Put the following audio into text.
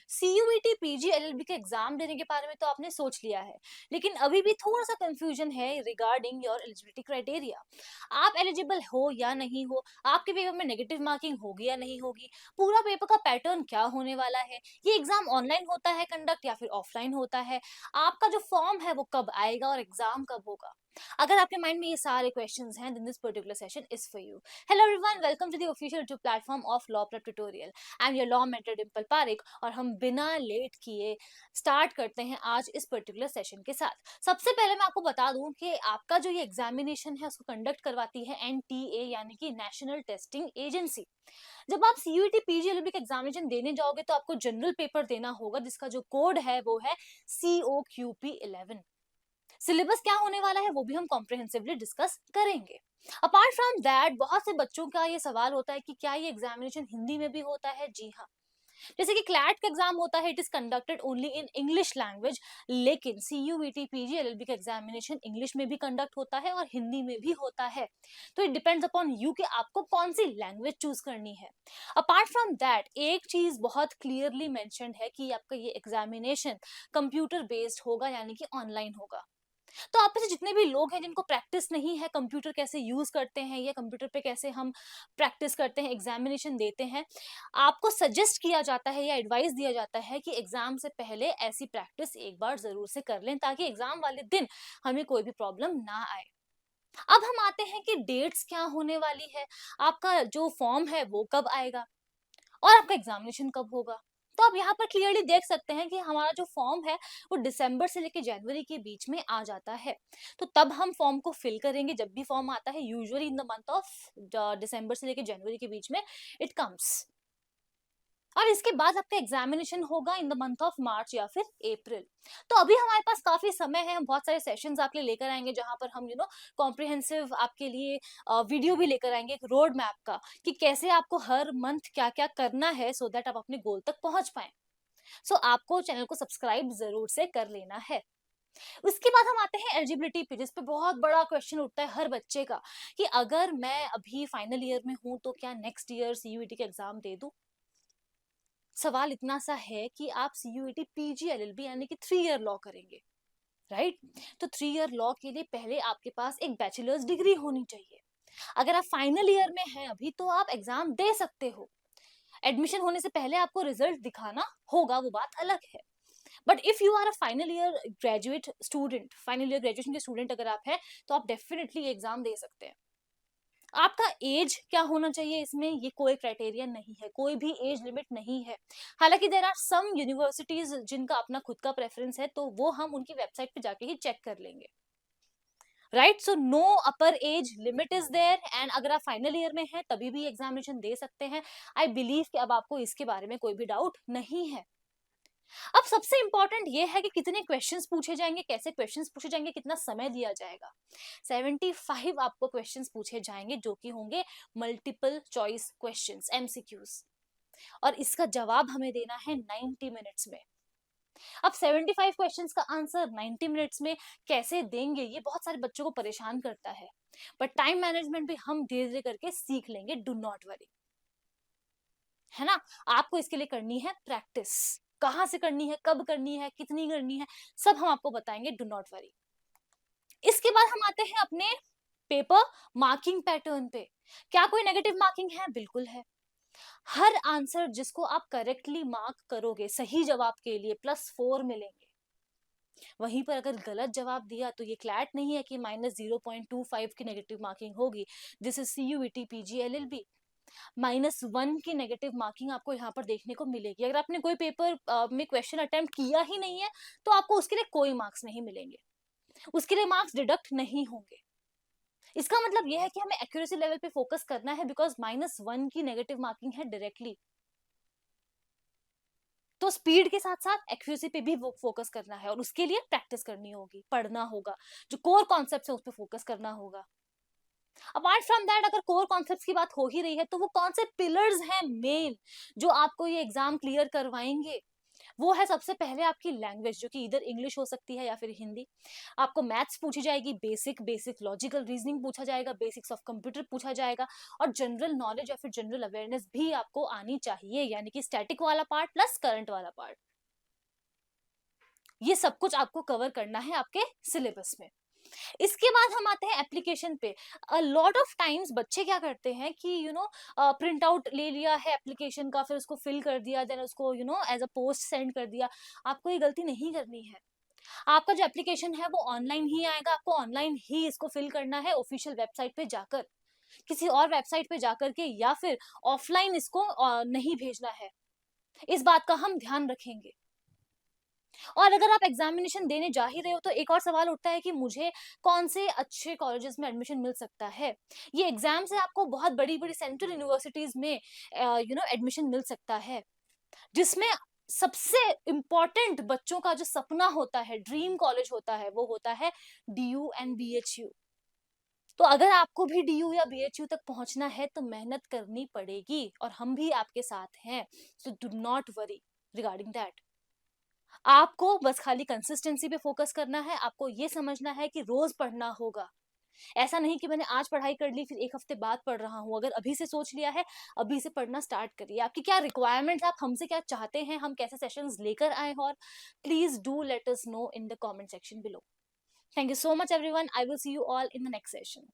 CUET PG LLB के exam देने के बारे में तो आपने सोच लिया है, लेकिन अभी भी थोड़ा सा कंफ्यूजन है रिगार्डिंग योर एलिजिबिलिटी क्राइटेरिया। आप एलिजिबल हो या नहीं हो, आपके पेपर में नेगेटिव मार्किंग होगी या नहीं होगी, पूरा पेपर का पैटर्न क्या होने वाला है, ये एग्जाम ऑनलाइन होता है कंडक्ट या फिर ऑफलाइन होता है, आपका जो फॉर्म है वो कब आएगा और एग्जाम कब होगा। अगर आपके माइंड में ये सारे क्वेश्चंस हैं, then this particular session is for you. Hello everyone, welcome to the official YouTube platform of law prep tutorial. I am your law mentor Dimple Pareek और हम बिना लेट किए स्टार्ट करते हैं आज इस पर्टिकुलर सेशन के साथ। सबसे पहले मैं आपको बता दूं कि आपका जो ये एग्जामिनेशन है उसको कंडक्ट करवाती है एनटीए यानी कि नेशनल टेस्टिंग एजेंसी। जब आप सीयूईटी पीजीएलबी का एग्जामिनेशन देने जाओगे तो आपको जनरल पेपर देना होगा जिसका जो कोड है वो है COQP11। सिलेबस क्या होने वाला है वो भी हम कॉम्प्रिहेंसिवली डिस्कस करेंगे। अपार्ट फ्रॉम दैट बहुत से बच्चों का ये सवाल होता है कि क्या ये एग्जामिनेशन हिंदी में भी होता है। जी हाँ, जैसे कि क्लैट का एग्जाम होता है, it is conducted only in English language, लेकिन सीयूईटी पीजीएलएलबी का एग्जामिनेशन इंग्लिश में भी कंडक्ट होता है और हिंदी में भी होता है। तो इट डिपेंड्स अपॉन यू कि आपको कौन सी लैंग्वेज चूज करनी है। अपार्ट फ्रॉम दैट एक चीज बहुत क्लियरली मेंशन्ड है कि आपका ये एग्जामिनेशन कंप्यूटर बेस्ड होगा यानी कि ऑनलाइन होगा। तो आप में से जितने भी लोग हैं जिनको प्रैक्टिस नहीं है कंप्यूटर कैसे यूज करते हैं या कंप्यूटर पे कैसे हम प्रैक्टिस करते हैं, एग्जामिनेशन देते हैं, आपको सजेस्ट किया जाता है या एडवाइस दिया जाता है कि एग्जाम से पहले ऐसी प्रैक्टिस एक बार जरूर से कर लें ताकि एग्जाम वाले दिन हमें कोई भी प्रॉब्लम ना आए। अब हम आते हैं कि डेट्स क्या होने वाली है, आपका जो फॉर्म है वो कब आएगा और आपका एग्जामिनेशन कब होगा। तो आप यहाँ पर क्लियरली देख सकते हैं कि हमारा जो फॉर्म है वो दिसंबर से लेकर जनवरी के बीच में आ जाता है। तो तब हम फॉर्म को फिल करेंगे जब भी फॉर्म आता है, usually in the month of December से लेकर जनवरी के बीच में इट कम्स। और इसके बाद आपका एग्जामिनेशन होगा in the month of March या फिर अप्रैल। तो अभी हमारे पास काफी समय है, हम बहुत सारे सेशंस आपके लिए लेकर आएंगे जहां पर हम कॉम्प्रिहेंसिव आपके लिए वीडियो भी लेकर आएंगे एक रोड मैप का कि कैसे आपको हर मंथ क्या क्या करना है सो दैट आप अपने गोल तक पहुंच पाए। सो आपको चैनल को सब्सक्राइब जरूर से कर लेना है। उसके बाद हम आते हैं एलिजिबिलिटी पे, जिस पे बहुत बड़ा क्वेश्चन उठता है हर बच्चे का कि अगर मैं अभी फाइनल ईयर में हूं तो क्या नेक्स्ट ईयर सीयूईटी का एग्जाम दे दूं। सवाल इतना सा है कि आप सीयूईटी पीजीएलएलबी यानी कि 3 ईयर लॉ करेंगे, राइट। तो 3 ईयर लॉ के लिए पहले आपके पास एक बैचलर्स डिग्री होनी चाहिए। अगर आप फाइनल ईयर में हैं अभी तो आप एग्जाम दे सकते हो, एडमिशन होने से पहले आपको रिजल्ट दिखाना होगा, वो बात अलग है। But if you are a final year graduate student, final year graduation के स्टूडेंट अगर आप हैं तो आप डेफिनेटली एग्जाम दे सकते हैं। आपका एज क्या होना चाहिए, इसमें ये कोई क्राइटेरिया नहीं है, कोई भी एज लिमिट नहीं है। हालांकि देर आर सम यूनिवर्सिटीज जिनका अपना खुद का प्रेफरेंस है तो वो हम उनकी वेबसाइट पे जाके ही चेक कर लेंगे, right. So no upper age limit is there and अगर आप फाइनल ईयर में हैं तभी भी एग्जामिनेशन दे सकते हैं। आई बिलीव कि अब आपको इसके बारे में कोई भी डाउट नहीं है। अब सबसे इंपॉर्टेंट ये है कि कितने क्वेश्चंस पूछे जाएंगे, कैसे क्वेश्चंस पूछे जाएंगे, कितना समय दिया जाएगा। 75 आपको क्वेश्चंस पूछे जाएंगे जो कि होंगे मल्टीपल चॉइस क्वेश्चंस, एमसीक्यूज, और इसका जवाब हमें देना है 90 मिनट्स में। अब 75 क्वेश्चंस का आंसर 90 मिनट्स में कैसे देंगे, ये बहुत सारे बच्चों को परेशान करता है, बट टाइम मैनेजमेंट भी हम धीरे धीरे करके सीख लेंगे, डू नॉट वरी, है ना। आपको इसके लिए करनी है प्रैक्टिस, कहां से करनी है, कब करनी है, कितनी करनी है, सब हम आपको बताएंगे, डू नॉट वरी। इसके बाद हम आते हैं अपने पेपर मार्किंग पैटर्न पे। क्या कोई नेगेटिव मार्किंग है? बिल्कुल है। हर आंसर जिसको आप करेक्टली मार्क करोगे सही जवाब के लिए +4 मिलेंगे। वहीं पर अगर गलत जवाब दिया तो ये क्लैट नहीं है कि -0.25 की नेगेटिव मार्किंग होगी। This is CUET PGLLB. -1 की नेगेटिव मार्किंग आपको यहाँ पर देखने को मिलेगी। अगर आपने कोई पेपर में क्वेश्चन अटेम्प्ट किया ही नहीं है तो आपको उसके लिए कोई मार्क्स नहीं मिलेंगे, उसके लिए मार्क्स डिडक्ट नहीं होंगे। इसका मतलब यह है कि हमें एक्यूरेसी लेवल पे फोकस करना है बिकॉज -1 की नेगेटिव मार्किंग है डायरेक्टली। तो स्पीड के साथ साथ एक्यूरेसी पे भी वो फोकस करना है और उसके लिए प्रैक्टिस करनी होगी, पढ़ना होगा, जो कोर कॉन्सेप्ट है उस पर फोकस करना होगा। अपार्ट फ्रॉम दैट अगर कोर कॉन्सेप्ट्स की बात हो ही रही है तो वो कौन से पिलर्स हैं मेन जो आपको ये एग्जाम क्लियर करवाएंगे। वो है सबसे पहले आपकी लैंग्वेज, जो कि इधर इंग्लिश हो सकती है या फिर हिंदी। आपको मैथ्स पूछी जाएगी, बेसिक बेसिक लॉजिकल रीजनिंग पूछा जाएगा, बेसिक्स ऑफ कंप्यूटर पूछा जाएगा, और जनरल नॉलेज या फिर जनरल अवेयरनेस भी आपको आनी चाहिए, यानी कि स्टैटिक वाला पार्ट प्लस करंट वाला पार्ट। ये सब कुछ आपको कवर करना है आपके सिलेबस में। इसके बाद हम आते हैं एप्लीकेशन पे। अ लॉट ऑफ टाइम्स बच्चे क्या करते हैं कि प्रिंट आउट ले लिया है एप्लीकेशन का, फिर उसको फिल कर दिया, देन उसको एज अ पोस्ट सेंड कर दिया। आपको ये गलती नहीं करनी है। आपका जो एप्लीकेशन है वो ऑनलाइन ही आएगा, आपको ऑनलाइन ही इसको फिल करना है, ऑफिशियल वेबसाइट पे जाकर, किसी और वेबसाइट पे जाकर के, या फिर ऑफलाइन इसको नहीं भेजना है। इस बात का हम ध्यान रखेंगे। और अगर आप एग्जामिनेशन देने जा ही रहे हो, तो एक और सवाल उठता है कि मुझे कौन से अच्छे कॉलेजेस में एडमिशन मिल सकता है। ये एग्जाम से आपको बहुत बड़ी बड़ी सेंट्रल यूनिवर्सिटीज में एडमिशन मिल सकता है, जिसमें सबसे इम्पोर्टेंट बच्चों का जो सपना होता है, ड्रीम कॉलेज होता है, वो होता है डीयू एंड बीएचयू। तो अगर आपको भी डीयू या बीएचयू तक पहुंचना है तो मेहनत करनी पड़ेगी, और हम भी आपके साथ हैं। So do not worry regarding that. आपको बस खाली कंसिस्टेंसी पे फोकस करना है, आपको ये समझना है कि रोज पढ़ना होगा। ऐसा नहीं कि मैंने आज पढ़ाई कर ली फिर एक हफ्ते बाद पढ़ रहा हूँ। अगर अभी से सोच लिया है, अभी से पढ़ना स्टार्ट करिए। आपकी क्या रिक्वायरमेंट्स, आप हमसे क्या चाहते हैं, हम कैसे सेशंस लेकर आए, और please do let us know in the comment section below. Thank you so much everyone, I will see you all in the next session.